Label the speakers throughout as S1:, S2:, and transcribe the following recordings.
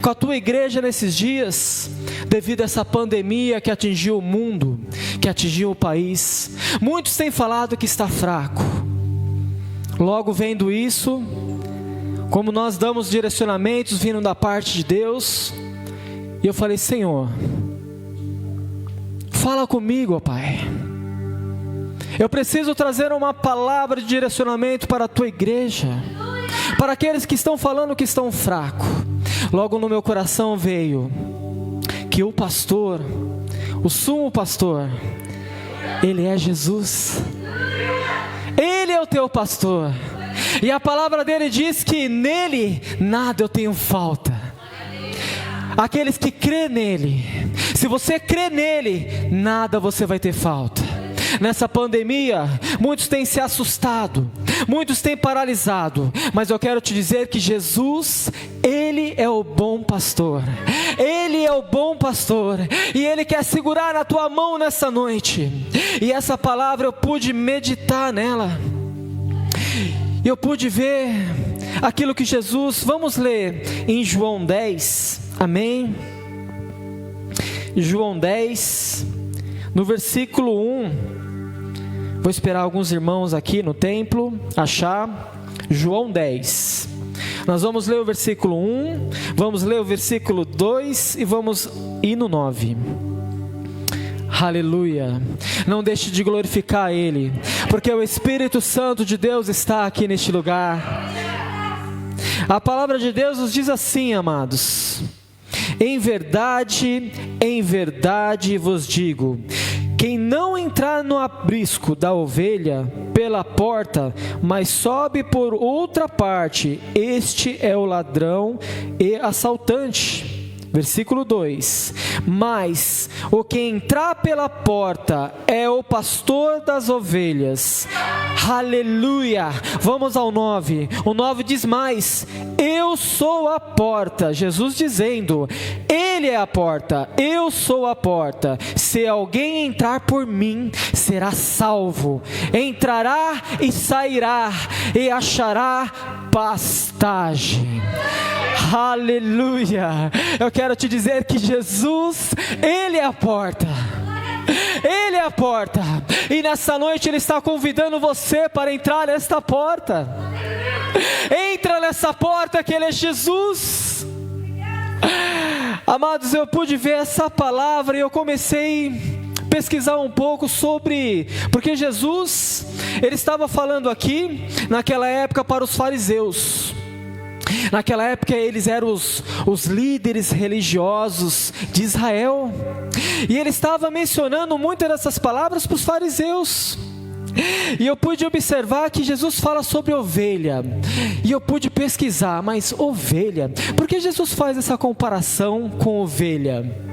S1: com a tua igreja nesses dias, devido a essa pandemia que atingiu o mundo, que atingiu o país. Muitos têm falado que está fraco. Logo, vendo isso, como nós damos direcionamentos vindo da parte de Deus, e eu falei: Senhor, fala comigo, ó Pai. Eu preciso trazer uma palavra de direcionamento para a tua igreja, para aqueles que estão falando que estão fracos. Logo no meu coração veio que o pastor, o sumo pastor, ele é Jesus. Ele é o teu pastor. E a palavra dele diz que nele nada eu tenho falta. Aqueles que crê nele, se você crê nele, nada você vai ter falta. Nessa pandemia, muitos têm se assustado, muitos têm paralisado, mas eu quero te dizer que Jesus, Ele é o bom pastor. Ele é o bom pastor, e Ele quer segurar na tua mão nessa noite. E essa palavra eu pude meditar nela, e eu pude ver aquilo que Jesus, vamos ler em João 10, amém? João 10, no versículo 1, vou esperar alguns irmãos aqui no templo achar. João 10, nós vamos ler o versículo 1, vamos ler o versículo 2 e vamos ir no 9. Aleluia. Não deixe de glorificar Ele, porque o Espírito Santo de Deus está aqui neste lugar. A palavra de Deus nos diz assim, amados: em verdade vos digo, quem não entrar no aprisco da ovelha pela porta, mas sobe por outra parte, este é o ladrão e assaltante. Versículo 2: mas o que entrar pela porta é o pastor das ovelhas. Aleluia. Vamos ao 9. O 9 diz mais: eu sou a porta. Jesus dizendo: Ele é a porta, eu sou a porta. Se alguém entrar por mim, será salvo. Entrará e sairá e achará pastagem. Aleluia. Eu quero te dizer que Jesus, Ele é a porta. Ele é a porta. E nessa noite Ele está convidando você para entrar nesta porta. Entra nessa porta que Ele é Jesus. Amados, eu pude ver essa palavra e eu comecei a pesquisar um pouco sobre, porque Jesus, Ele estava falando aqui naquela época para os fariseus. Naquela época eles eram os líderes religiosos de Israel, e ele estava mencionando muitas dessas palavras para os fariseus. E eu pude observar que Jesus fala sobre ovelha, e eu pude pesquisar, mas ovelha, por que Jesus faz essa comparação com ovelha?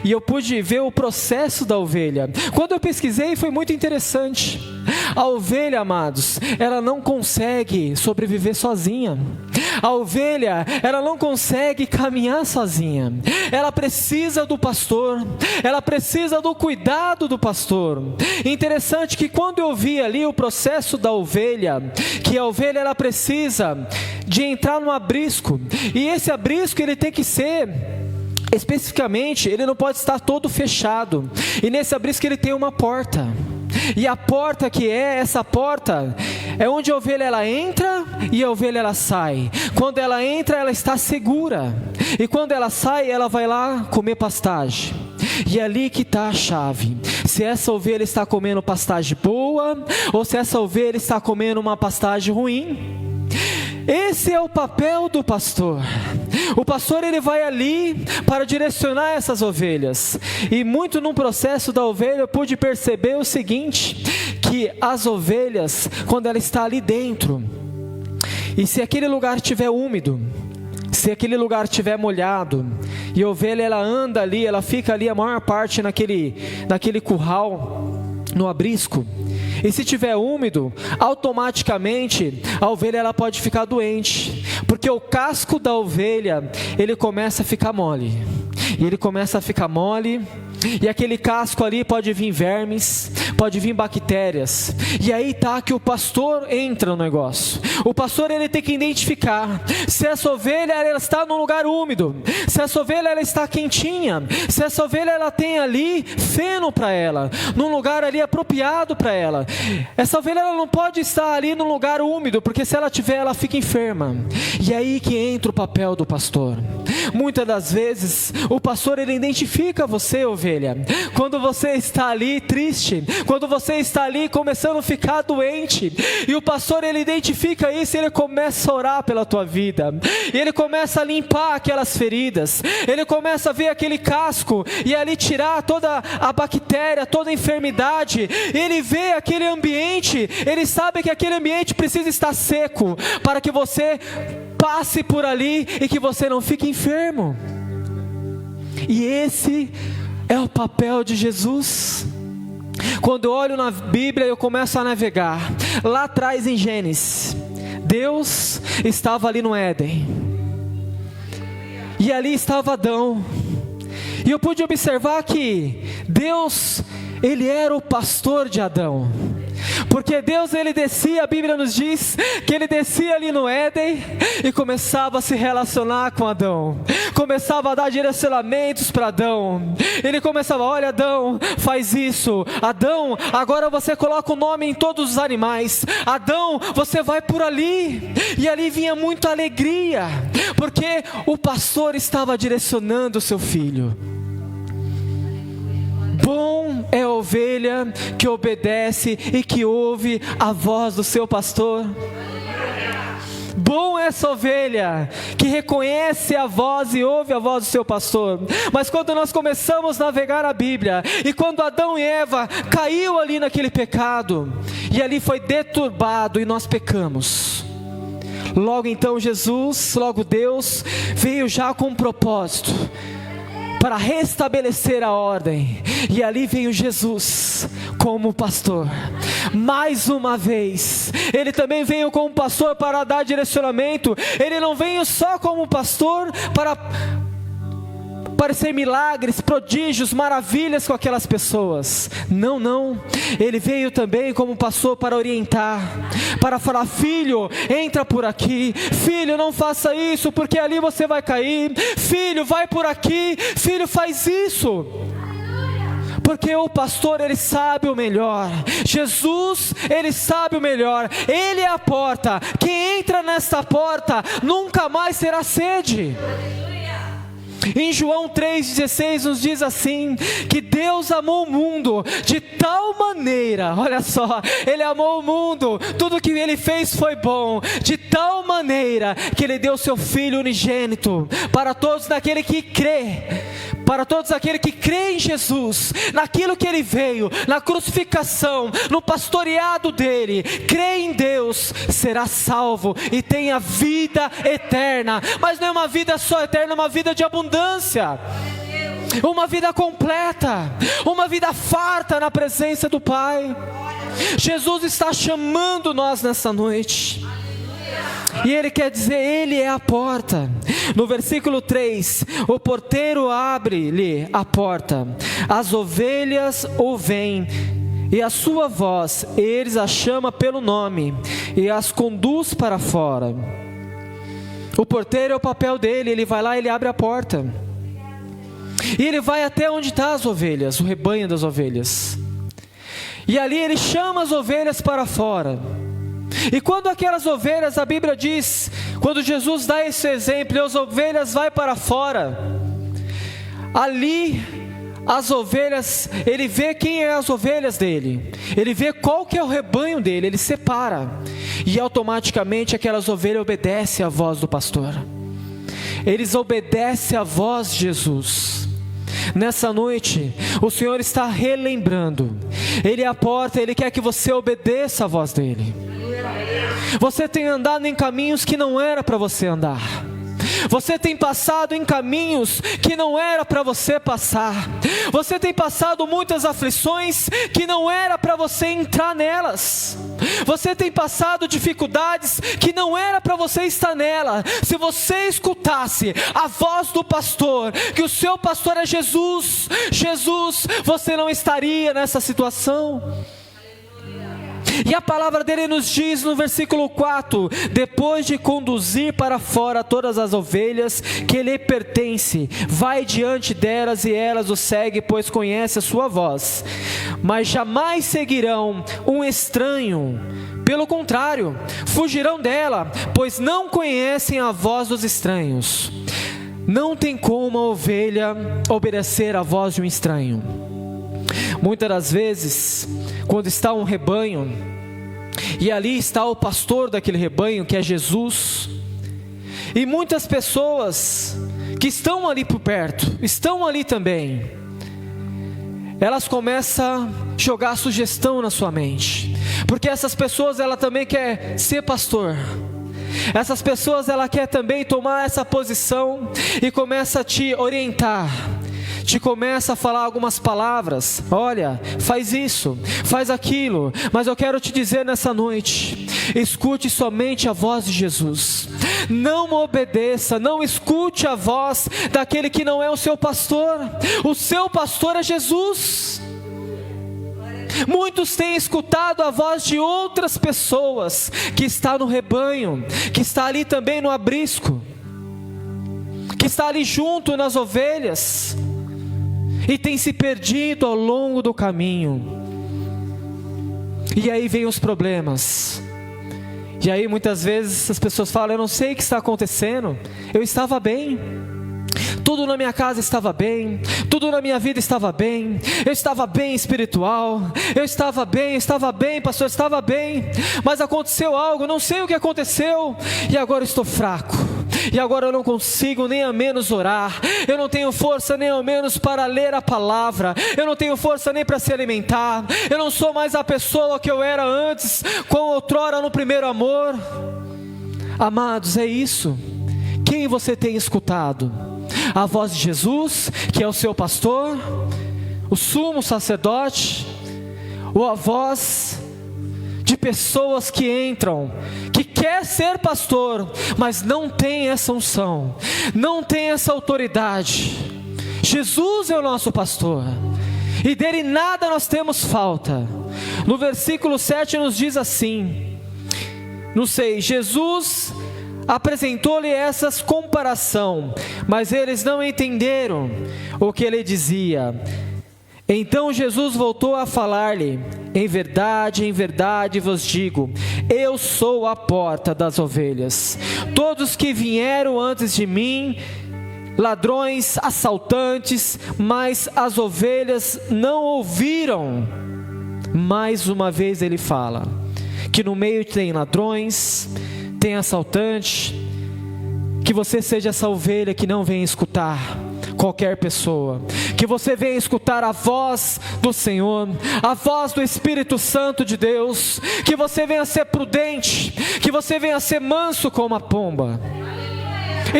S1: E eu pude ver o processo da ovelha. Quando eu pesquisei, foi muito interessante. A ovelha, amados, ela não consegue sobreviver sozinha. A ovelha, ela não consegue caminhar sozinha. Ela precisa do pastor, ela precisa do cuidado do pastor. Interessante que quando eu vi ali o processo da ovelha, que a ovelha ela precisa de entrar no aprisco, e esse aprisco ele tem que ser, especificamente, ele não pode estar todo fechado, e nesse aprisco ele tem uma porta, e a porta que é, essa porta, é onde a ovelha ela entra e a ovelha ela sai. Quando ela entra ela está segura, e quando ela sai ela vai lá comer pastagem. E é ali que está a chave, se essa ovelha está comendo pastagem boa, ou se essa ovelha está comendo uma pastagem ruim. Esse é o papel do pastor. O pastor ele vai ali para direcionar essas ovelhas. E muito no processo da ovelha eu pude perceber o seguinte, que as ovelhas, quando ela está ali dentro, e se aquele lugar estiver úmido, se aquele lugar estiver molhado, e a ovelha ela anda ali, ela fica ali a maior parte naquele curral, no aprisco, e se tiver úmido, automaticamente a ovelha ela pode ficar doente, porque o casco da ovelha ele começa a ficar mole, e ele começa a ficar mole, E aquele casco ali pode vir vermes, pode vir bactérias. E aí tá que o pastor entra no negócio. O pastor, ele tem que identificar se essa ovelha ela está num lugar úmido, se essa ovelha ela está quentinha, se essa ovelha ela tem ali feno para ela, num lugar ali apropriado para ela. Essa ovelha ela não pode estar ali num lugar úmido, porque se ela tiver, ela fica enferma. E aí que entra o papel do pastor. Muitas das vezes o pastor, ele identifica você, ovelha, quando você está ali triste, quando você está ali começando a ficar doente, e o pastor, ele identifica isso, e ele começa a orar pela tua vida, e ele começa a limpar aquelas feridas, ele começa a ver aquele casco, e ali tirar toda a bactéria, toda a enfermidade. Ele vê aquele ambiente, ele sabe que aquele ambiente precisa estar seco, para que você passe por ali, e que você não fique enfermo. E esse é o papel de Jesus. Quando eu olho na Bíblia, eu começo a navegar. Lá atrás em Gênesis, Deus estava ali no Éden, e ali estava Adão. E eu pude observar que Deus, ele era o pastor de Adão. Porque Deus, ele descia, a Bíblia nos diz que ele descia ali no Éden e começava a se relacionar com Adão, começava a dar direcionamentos para Adão. Ele começava: olha Adão, faz isso. Adão, agora você coloca o nome em todos os animais. Adão, você vai por ali. E ali vinha muita alegria, porque o pastor estava direcionando o seu filho. Bom é a ovelha que obedece e que ouve a voz do seu pastor. Bom é essa ovelha que reconhece a voz e ouve a voz do seu pastor. Mas quando nós começamos a navegar a Bíblia, e quando Adão e Eva caiu ali naquele pecado, e ali foi deturbado e nós pecamos, logo então Jesus, logo Deus veio já com um propósito para restabelecer a ordem. E ali veio Jesus como pastor. Mais uma vez, ele também veio como pastor para dar direcionamento. Ele não veio só como pastor para parecer milagres, prodígios, maravilhas com aquelas pessoas. Não, não. Ele veio também como pastor para orientar, para falar: filho, entra por aqui. Filho, não faça isso, porque ali você vai cair. Filho, vai por aqui. Filho, faz isso. Porque o pastor, ele sabe o melhor. Jesus, ele sabe o melhor. Ele é a porta. Quem entra nesta porta nunca mais terá sede. Em João 3,16 nos diz assim, que Deus amou o mundo de tal maneira, olha só, ele amou o mundo, tudo que ele fez foi bom, de tal maneira que ele deu seu Filho unigênito, para todos aquele que crê, para todos aqueles que creem em Jesus, naquilo que ele veio, na crucificação, no pastoreado dele, crê em Deus, será salvo e tem a vida eterna. Mas não é uma vida só eterna, é uma vida de abundância, uma vida completa, uma vida farta na presença do Pai. Jesus está chamando nós nessa noite. E Ele quer dizer, Ele é a porta. No versículo 3, o porteiro abre-lhe a porta, as ovelhas o veem, e a sua voz, eles a chama pelo nome, e as conduz para fora. O porteiro é o papel dele, ele vai lá, ele abre a porta, e ele vai até onde estão as ovelhas, o rebanho das ovelhas, e ali ele chama as ovelhas para fora. E quando aquelas ovelhas, a Bíblia diz, quando Jesus dá esse exemplo, as ovelhas vai para fora, ali as ovelhas, ele vê quem é as ovelhas dele, ele vê qual que é o rebanho dele, ele separa, e automaticamente aquelas ovelhas obedecem à voz do pastor, eles obedecem à voz de Jesus. Nessa noite, o Senhor está relembrando, Ele é a porta, Ele quer que você obedeça à voz dEle. Você tem andado em caminhos que não era para você andar, você tem passado em caminhos que não era para você passar, você tem passado muitas aflições que não era para você entrar nelas. Você tem passado dificuldades que não era para você estar nela. Se você escutasse a voz do pastor, que o seu pastor é Jesus, você não estaria nessa situação. E a palavra dele nos diz no versículo 4: depois de conduzir para fora todas as ovelhas que lhe pertencem, vai diante delas e elas o seguem, pois conhece a sua voz. Mas jamais seguirão um estranho, pelo contrário, fugirão dela, pois não conhecem a voz dos estranhos. Não tem como a ovelha obedecer à voz de um estranho. Muitas das vezes, quando está um rebanho, e ali está o pastor daquele rebanho, que é Jesus, e muitas pessoas que estão ali por perto, estão ali também, elas começam a jogar sugestão na sua mente, porque essas pessoas, ela também quer ser pastor. Essas pessoas, ela quer também tomar essa posição e começa a te orientar, te começa a falar algumas palavras: olha, faz isso, faz aquilo. Mas eu quero te dizer nessa noite: escute somente a voz de Jesus. Não obedeça, não escute a voz daquele que não é o seu pastor. O seu pastor é Jesus. Muitos têm escutado a voz de outras pessoas que está no rebanho, que está ali também no aprisco, que está ali junto nas ovelhas, e tem se perdido ao longo do caminho. E aí vem os problemas. E aí muitas vezes as pessoas falam: eu não sei o que está acontecendo, eu estava bem, tudo na minha casa estava bem, tudo na minha vida estava bem, eu estava bem espiritual, eu estava bem, pastor, estava bem, mas aconteceu algo, não sei o que aconteceu, e agora eu estou fraco, e agora eu não consigo nem a menos orar, eu não tenho força nem ao menos para ler a palavra, eu não tenho força nem para se alimentar, eu não sou mais a pessoa que eu era antes, com outrora no primeiro amor. Amados, é isso. Quem você tem escutado? A voz de Jesus, que é o seu pastor, o sumo sacerdote, ou a voz de pessoas que entram, que quer ser pastor, mas não tem essa unção, não tem essa autoridade? Jesus é o nosso pastor, e dele nada nós temos falta. No versículo 7 nos diz assim, no 6, Jesus apresentou-lhe essas comparação, mas eles não entenderam o que ele dizia. Então Jesus voltou a falar-lhe: em verdade vos digo, eu sou a porta das ovelhas. Todos que vieram antes de mim, ladrões, assaltantes, mas as ovelhas não ouviram. Mais uma vez ele fala que no meio tem ladrões, tem assaltante, que você seja essa ovelha que não vem escutar qualquer pessoa, que você venha escutar a voz do Senhor, a voz do Espírito Santo de Deus, que você venha ser prudente, que você venha ser manso como a pomba.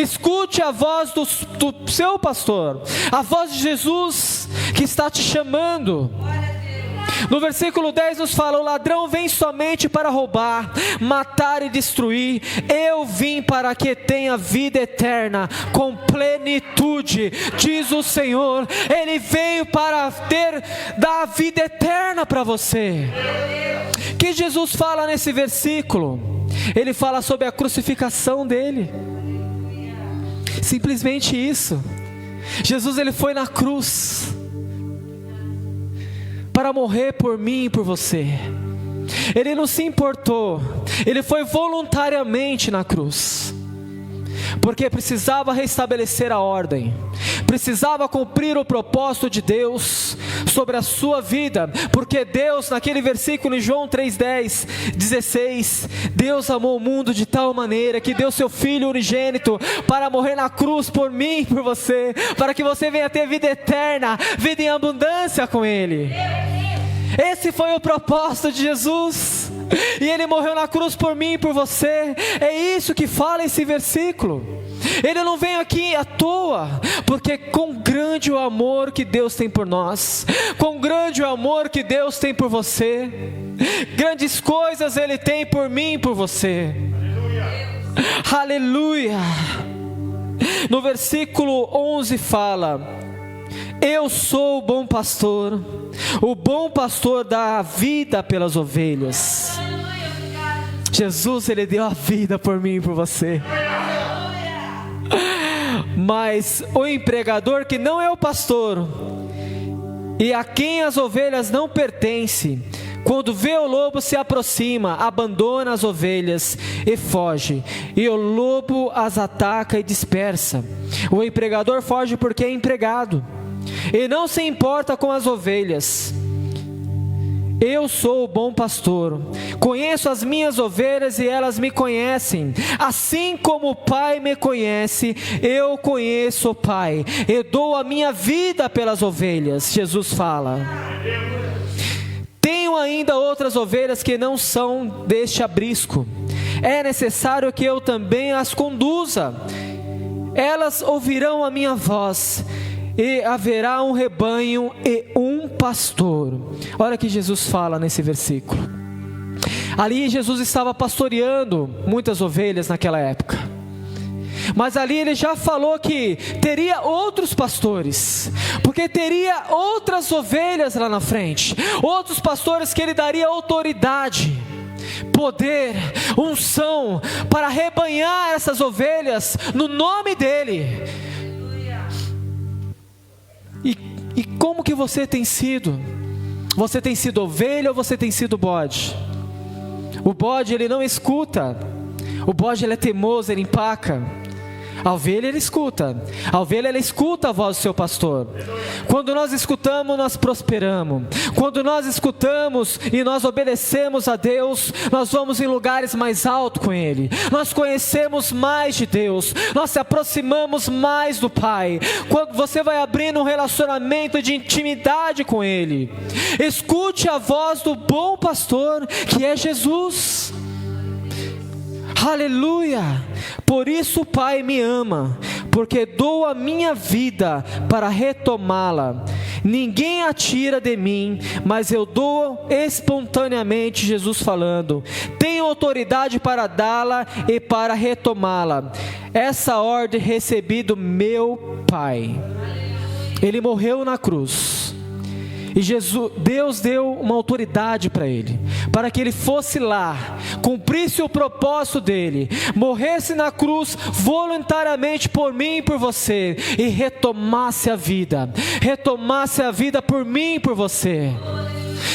S1: Escute a voz do seu pastor, a voz de Jesus que está te chamando. No versículo 10 nos fala: o ladrão vem somente para roubar, matar e destruir. Eu vim para que tenha vida eterna com plenitude, diz o Senhor. Ele veio para dar vida eterna para você. O que Jesus fala nesse versículo? Ele fala sobre a crucificação dele. Simplesmente isso. Jesus, ele foi na cruz para morrer por mim e por você. Ele não se importou, ele foi voluntariamente na cruz, porque precisava restabelecer a ordem, precisava cumprir o propósito de Deus sobre a sua vida, porque Deus, naquele versículo em João 3:16, Deus amou o mundo de tal maneira que deu seu Filho unigênito para morrer na cruz por mim e por você, para que você venha ter vida eterna, vida em abundância com Ele. Esse foi o propósito de Jesus, e Ele morreu na cruz por mim e por você. É isso que fala esse versículo. Ele não vem aqui à toa, porque quão grande o amor que Deus tem por nós, quão grande o amor que Deus tem por você, grandes coisas Ele tem por mim e por você. Aleluia. No versículo 11 fala: eu sou o bom pastor dá a vida pelas ovelhas. Jesus, Ele deu a vida por mim e por você. Mas o empregador, que não é o pastor, e a quem as ovelhas não pertencem, quando vê o lobo se aproxima, abandona as ovelhas e foge, e o lobo as ataca e dispersa. O empregador foge porque é empregado, e não se importa com as ovelhas. Eu sou o bom pastor, conheço as minhas ovelhas e elas me conhecem, assim como o Pai me conhece, eu conheço o Pai, e dou a minha vida pelas ovelhas. Jesus fala: tenho ainda outras ovelhas que não são deste aprisco, é necessário que eu também as conduza, elas ouvirão a minha voz, e haverá um rebanho e um pastor. Olha o que Jesus fala nesse versículo. Ali Jesus estava pastoreando muitas ovelhas naquela época, mas ali Ele já falou que teria outros pastores, porque teria outras ovelhas lá na frente, outros pastores que Ele daria autoridade, poder, unção, para rebanhar essas ovelhas no nome dEle. E como que você tem sido? Você tem sido ovelha ou você tem sido bode? O bode, ele não escuta. O bode, ele é teimoso, ele empaca. A ovelha, ele escuta. A ovelha, ela escuta a voz do seu pastor. Quando nós escutamos, nós prosperamos. Quando nós escutamos e nós obedecemos a Deus, nós vamos em lugares mais altos com Ele. Nós conhecemos mais de Deus. Nós se aproximamos mais do Pai. Quando você vai abrindo um relacionamento de intimidade com Ele, escute a voz do bom pastor, que é Jesus. Aleluia. Por isso o Pai me ama, porque dou a minha vida para retomá-la. Ninguém a tira de mim, mas eu dou espontaneamente. Jesus falando: tenho autoridade para dá-la e para retomá-la. Essa ordem recebi do meu Pai. Ele morreu na cruz, e Deus deu uma autoridade para Ele, para que Ele fosse lá, cumprisse o propósito dEle, morresse na cruz voluntariamente por mim e por você, e retomasse a vida por mim e por você.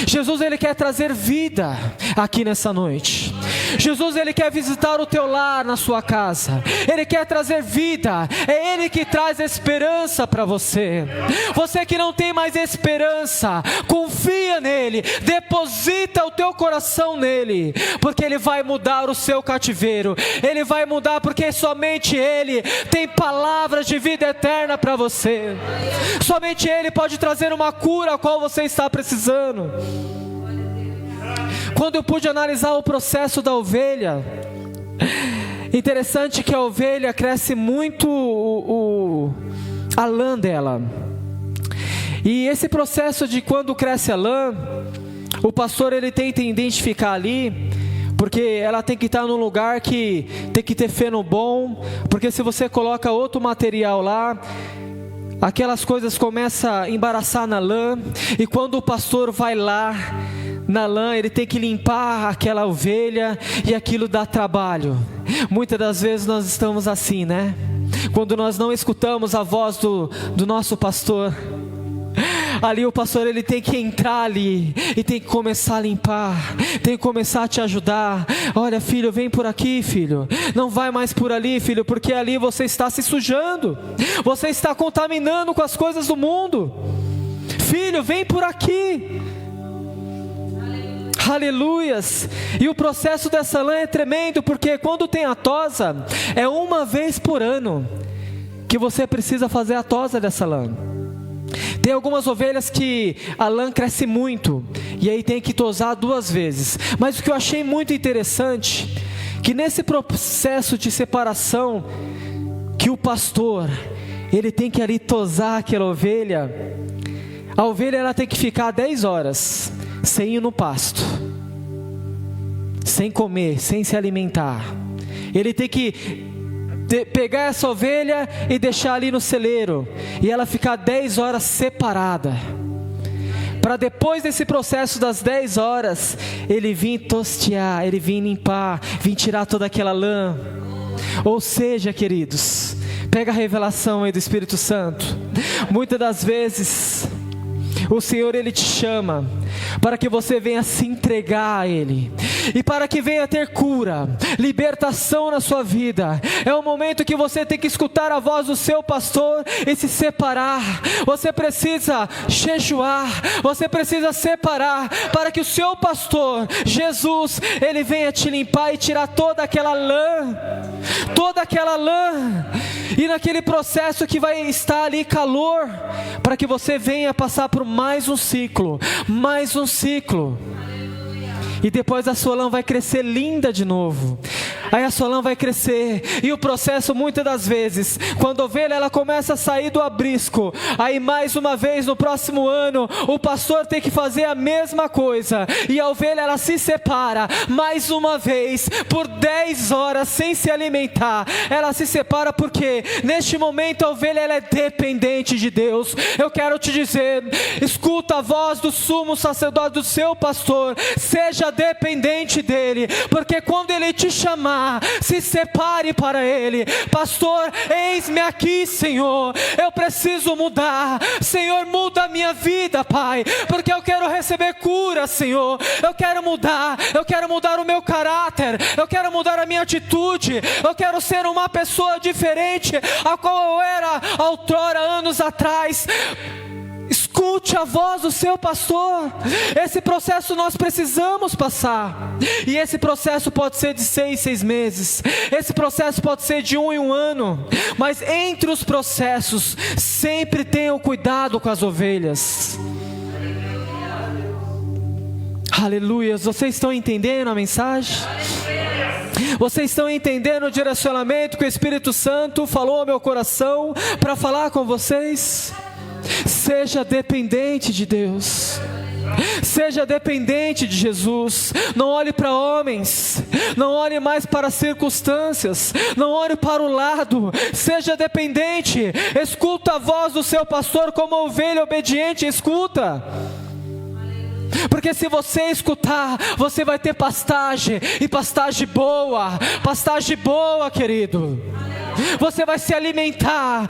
S1: Jesus, Ele quer trazer vida aqui nessa noite. Jesus, Ele quer visitar o teu lar, na sua casa. Ele quer trazer vida. É Ele que traz esperança para você. Você que não tem mais esperança, confia nele, deposita o teu coração nele, porque Ele vai mudar o seu cativeiro. Ele vai mudar, porque somente Ele tem palavras de vida eterna para você. Somente Ele pode trazer uma cura a qual você está precisando. Quando eu pude analisar o processo da ovelha, interessante que a ovelha cresce muito a lã dela. E esse processo de quando cresce a lã, o pastor, ele tenta identificar ali, porque ela tem que estar num lugar que tem que ter feno bom, porque se você coloca outro material lá, aquelas coisas começam a embaraçar na lã, e quando o pastor vai lá na lã, ele tem que limpar aquela ovelha, e aquilo dá trabalho. Muitas das vezes nós estamos assim, né? Quando nós não escutamos a voz do nosso pastor, ali o pastor, ele tem que entrar ali e tem que começar a limpar, tem que começar a te ajudar. Olha, filho, vem por aqui, filho, não vai mais por ali, filho, porque ali você está se sujando, você está contaminando com as coisas do mundo. Filho, vem por aqui. Aleluias. E o processo dessa lã é tremendo, porque quando tem a tosa, é uma vez por ano que você precisa fazer a tosa dessa lã. Tem algumas ovelhas que a lã cresce muito, e aí tem que tosar 2 vezes. Mas o que eu achei muito interessante, que nesse processo de separação que o pastor, ele tem que ali tosar aquela ovelha. A ovelha, ela tem que ficar 10 horas sem ir no pasto, sem comer, sem se alimentar. Ele tem que pegar essa ovelha e deixar ali no celeiro, e ela ficar 10 horas separada, para depois desse processo das 10 horas, ele vir tostear, ele vir limpar, vir tirar toda aquela lã. Ou seja, queridos, pega a revelação aí do Espírito Santo. Muitas das vezes, o Senhor, Ele te chama para que você venha se entregar a Ele, e para que venha ter cura, libertação na sua vida. É o momento que você tem que escutar a voz do seu pastor e se separar. Você precisa jejuar, você precisa separar, para que o seu pastor, Jesus, Ele venha te limpar e tirar toda aquela lã, e naquele processo que vai estar ali calor, para que você venha passar por mais um ciclo, e depois a sua lã vai crescer linda de novo. Aí a sua lã vai crescer, e o processo, muitas das vezes, quando a ovelha ela começa a sair do aprisco, aí mais uma vez no próximo ano, o pastor tem que fazer a mesma coisa, e a ovelha ela se separa, mais uma vez, por 10 horas sem se alimentar. Ela se separa porque neste momento a ovelha ela é dependente de Deus. Eu quero te dizer, escuta a voz do sumo sacerdote, do seu pastor, seja dependente dele, porque quando ele te chamar, se separe para ele. Pastor, eis-me aqui, Senhor, eu preciso mudar. Senhor, muda a minha vida, Pai, porque eu quero receber cura, Senhor. Eu quero mudar o meu caráter, eu quero mudar a minha atitude, eu quero ser uma pessoa diferente a qual eu era outrora, anos atrás. Escute a voz do seu pastor. Esse processo nós precisamos passar, e esse processo pode ser de 6 meses, esse processo pode ser de 1 em 1 ano, mas entre os processos, sempre tenham cuidado com as ovelhas. Aleluia. Vocês estão entendendo a mensagem? Vocês estão entendendo o direcionamento que o Espírito Santo falou ao meu coração para falar com vocês? Seja dependente de Deus, seja dependente de Jesus. Não olhe para homens, não olhe mais para as circunstâncias, não olhe para o lado. Seja dependente, escuta a voz do seu pastor como ovelha obediente. Escuta, porque se você escutar, você vai ter pastagem, e pastagem boa, querido. Você vai se alimentar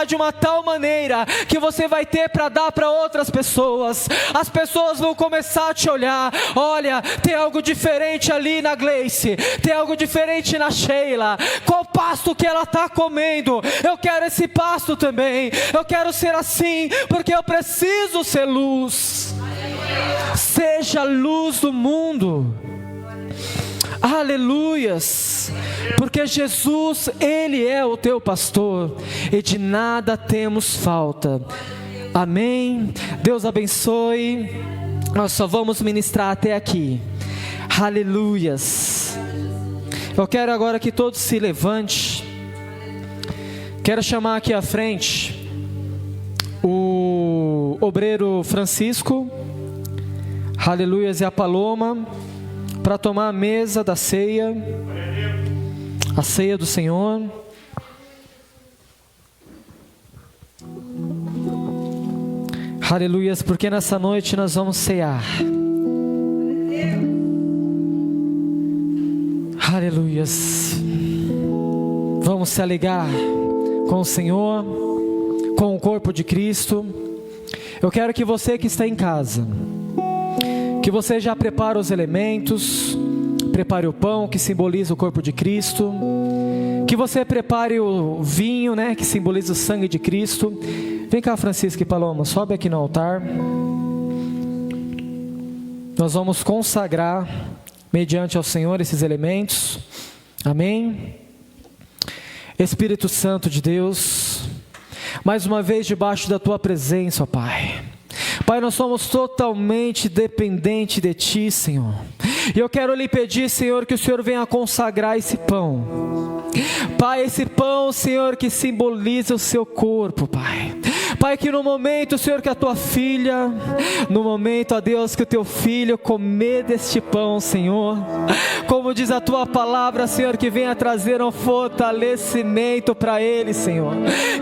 S1: de uma tal maneira que você vai ter para dar para outras pessoas. As pessoas vão começar a te olhar. Olha, tem algo diferente ali na Gleice, tem algo diferente na Sheila. Qual pasto que ela está comendo? Eu quero esse pasto também. Eu quero ser assim, porque eu preciso ser luz. Seja a luz do mundo. Aleluias, porque Jesus, Ele é o teu pastor, e de nada temos falta. Amém. Deus abençoe. Nós só vamos ministrar até aqui. Aleluias. Eu quero agora que todos se levante. Quero chamar aqui à frente o obreiro Francisco, aleluias, e a Paloma, para tomar a mesa da ceia, a ceia do Senhor. Aleluias, porque nessa noite nós vamos cear. Aleluias. Vamos se alegrar com o Senhor, com o corpo de Cristo. Eu quero que você que está em casa, que você já prepare os elementos, prepare o pão que simboliza o corpo de Cristo, que você prepare o vinho, né, que simboliza o sangue de Cristo. Vem cá, Francisco e Paloma, sobe aqui no altar. Nós vamos consagrar mediante ao Senhor esses elementos. Amém. Espírito Santo de Deus, mais uma vez debaixo da tua presença, ó Pai. Pai, nós somos totalmente dependentes de Ti, Senhor. E eu quero lhe pedir, Senhor, que o Senhor venha consagrar esse pão, Pai, esse pão, Senhor, que simboliza o seu corpo, Pai. Pai, que no momento, Senhor, que a tua filha, no momento, ó Deus, que o teu filho comer deste pão, Senhor, como diz a tua palavra, Senhor, que venha trazer um fortalecimento para ele, Senhor,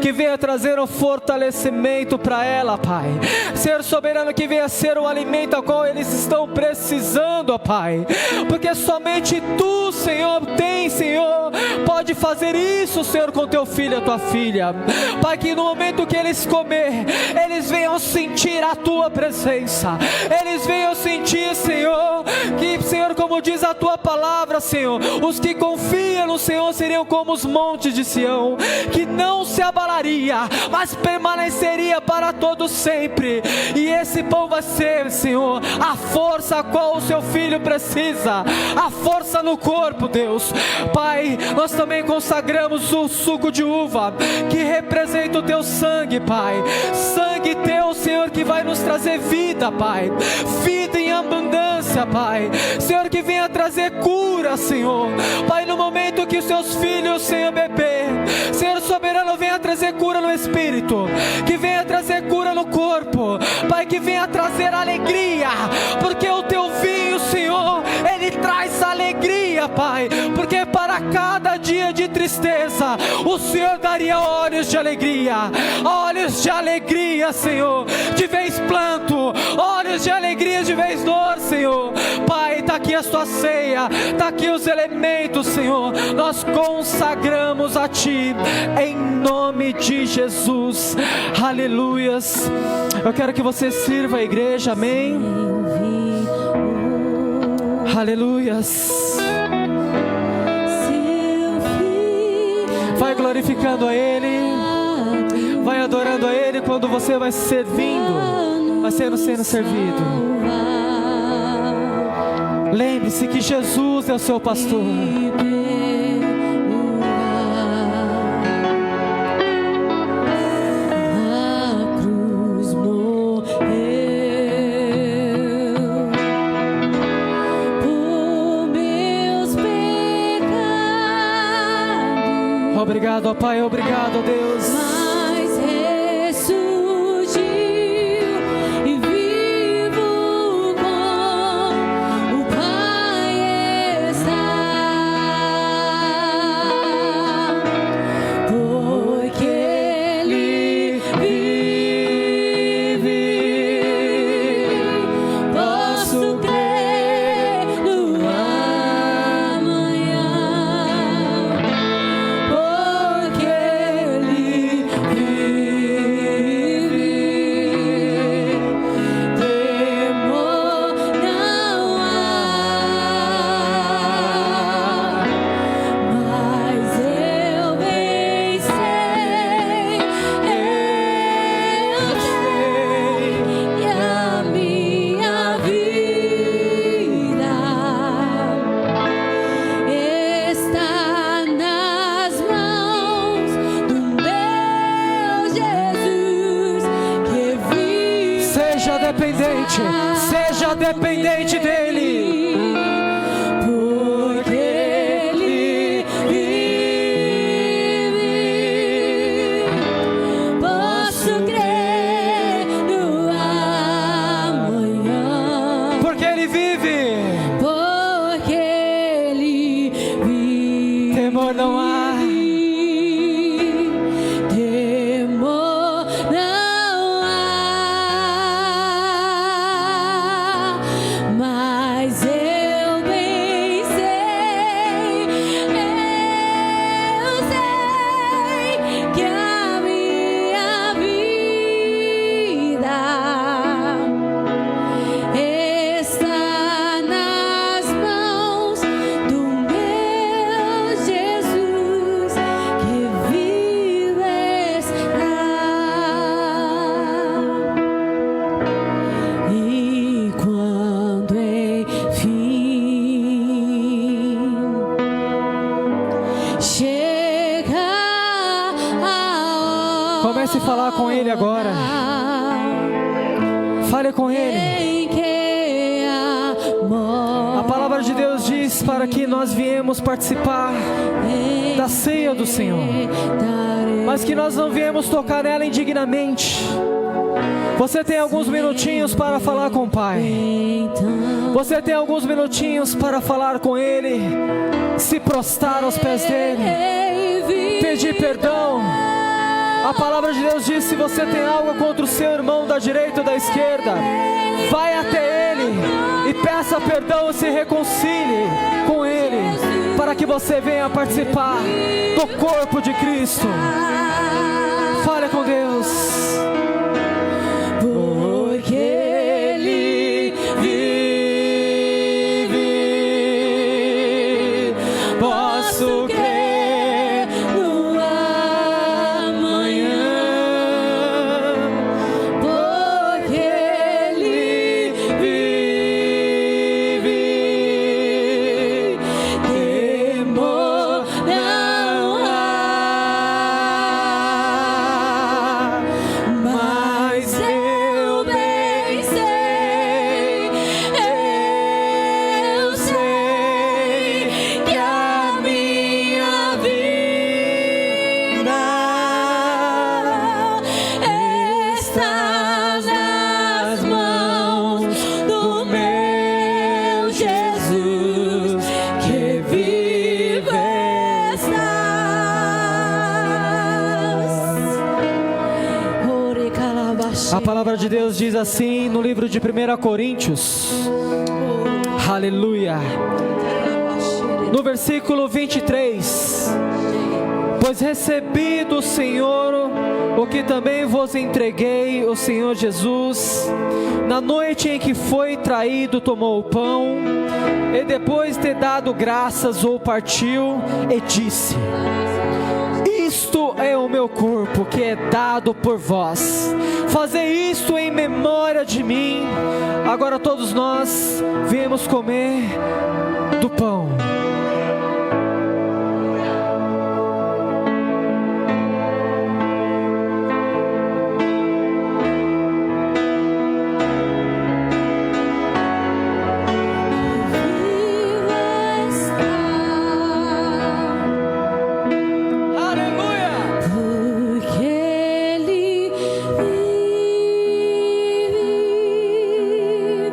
S1: que venha trazer um fortalecimento para ela, Pai. Senhor soberano, que venha ser o alimento ao qual eles estão precisando, ó Pai, porque somente tu, Senhor, tem, Senhor, pode fazer isso, Senhor, com teu filho e a tua filha. Pai, que no momento que eles comer, eles venham sentir a tua presença, eles venham sentir, Senhor, que, Senhor, como diz a tua palavra, Senhor, os que confiam no Senhor seriam como os montes de Sião, que não se abalaria, mas permaneceria para todo sempre. E esse pão vai ser, Senhor, a força a qual o seu filho precisa, a força no corpo, Deus. Pai, nós também consagramos o suco de uva, que representa o teu sangue, Pai, sangue teu, Senhor, que vai nos trazer vida, Pai, vida em abundância, Pai, Senhor, que venha trazer cura, Senhor, Pai, no momento que os seus filhos, Senhor, beber, Senhor soberano, venha trazer cura no espírito, que venha trazer cura no corpo, Pai, que venha trazer alegria, porque o teu vinho, Senhor, ele traz alegria, Pai, porque para cada dia de tristeza, o Senhor daria olhos de alegria, Senhor, de vez planto, olhos de alegria de vez dor, Senhor. Pai, está aqui a tua ceia, está aqui os elementos, Senhor, nós consagramos a Ti, em nome de Jesus, aleluias. Eu quero que você sirva a igreja, amém, aleluias. Vai glorificando a Ele, vai adorando a Ele. Quando você vai servindo, vai sendo servido, lembre-se que Jesus é o seu pastor. Obrigado, ó Pai, obrigado, ó Deus.
S2: Mas ressurgiu e vivo com o Pai está, porque Ele vive, posso crer no amanhã.
S1: Seja dependente dEle,
S2: porque Ele vive, posso crer no amanhã,
S1: porque Ele vive,
S2: porque Ele vive,
S1: temor não há. Comece a falar com Ele agora. Fale com Ele. A palavra de Deus diz para que nós viemos participar da ceia do Senhor, mas que nós não viemos tocar nela indignamente. Você tem alguns minutinhos para falar com o Pai. Você tem alguns minutinhos para falar com Ele, se prostrar aos pés dEle, pedir perdão. A palavra de Deus diz: se você tem algo contra o seu irmão da direita ou da esquerda, vai até Ele e peça perdão e se reconcilie com Ele, para que você venha participar do corpo de Cristo. Fale com Deus.
S2: Porque Ele vive, posso crer no amanhã. Porque Ele vive, temor não há. Mas eu bem sei que a minha vida está nas mãos do meu Jesus, que vive estás.
S1: A palavra de Deus diz assim no livro de 1 Coríntios, aleluia, no versículo 23: pois recebi do Senhor o que também vos entreguei, o Senhor Jesus, na noite em que foi traído, tomou o pão, e depois de ter dado graças, o partiu e disse: isto é o meu corpo que é dado por vós, fazei isto em memória de mim. Agora todos nós viemos comer do pão.
S2: Porque Ele vive,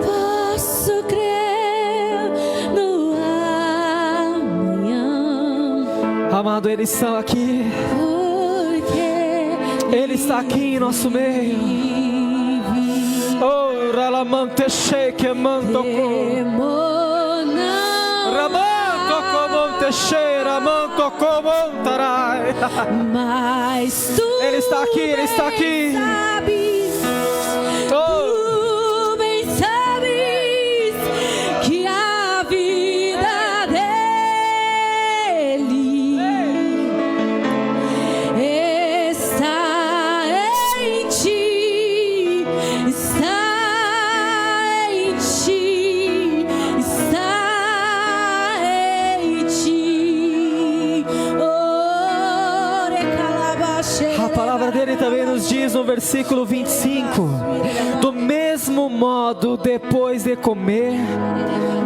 S2: posso crer no amanhã.
S1: Amado, eles estão aqui,
S2: Porque
S1: Ele está aqui em nosso meio.
S2: vive,
S1: Oh, ralamante sheke manto
S2: temor não
S1: ramanto como cheira manto como tarai.
S2: mas tu
S1: Ele está aqui, Ele está aqui.
S2: sabes, tu bem sabes que a vida dele está em ti, está em ti, está em ti. Ore calabaxe.
S1: A palavra dele também nos diz no versículo 25: do mesmo modo, depois de comer,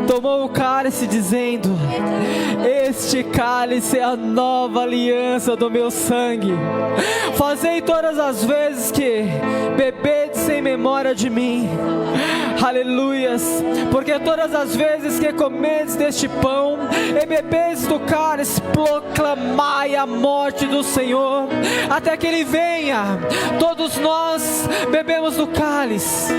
S1: tomou o cálice, dizendo: este cálice é a nova aliança do meu sangue. Fazei todas as vezes que bebedes em memória de mim. Aleluias, porque todas as vezes que comedes deste pão e bebedes do cálice, proclamai a morte do Senhor até que Ele venha. Todos nós bebemos do cálice.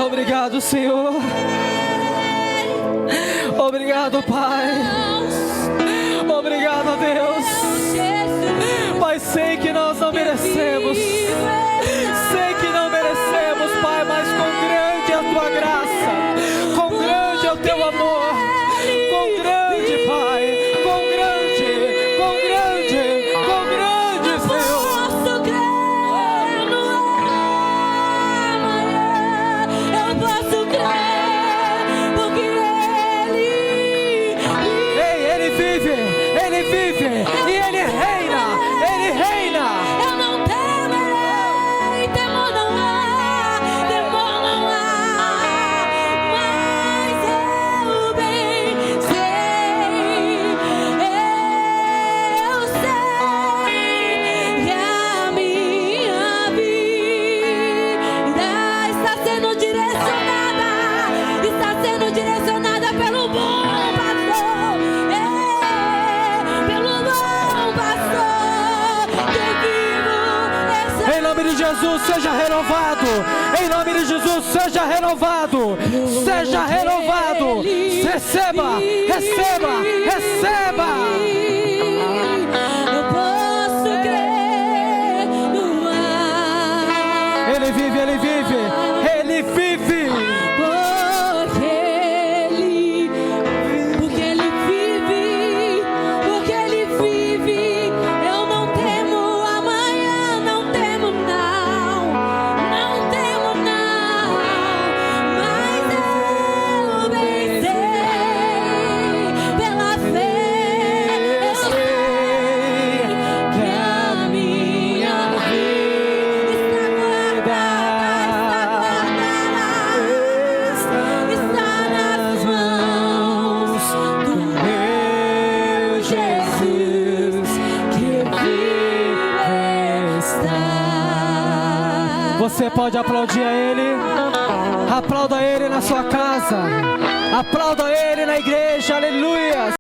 S1: Obrigado, Senhor. Obrigado, Pai. Obrigado, Deus. Pai, sei que nós não merecemos. Sei que não merecemos, Pai, mas quão grande é a Tua graça, quão grande é o Teu amor, quão grande, Pai, quão grande, quão grande, quão grande, Senhor.
S2: Posso crer no amanhã, eu posso crer, porque Ele
S1: Ei, Ele vive, e Ele reina, Ele reina, Jesus, seja renovado. Em nome de Jesus, seja renovado. Seja renovado. Receba, receba, receba.
S2: Eu posso crer no ar.
S1: Ele vive, ele vive, ele vive.
S2: Porque ele vive, porque ele vive. Eu não temo amanhã, não temo não, não temo não. Mas eu bem sei, pela fé, eu sei que a minha vida está nas mãos do meu Jesus, que vive está.
S1: Você pode aplaudir a Ele. Aplauda Ele na sua casa. Aplauda Ele na igreja. Aleluia.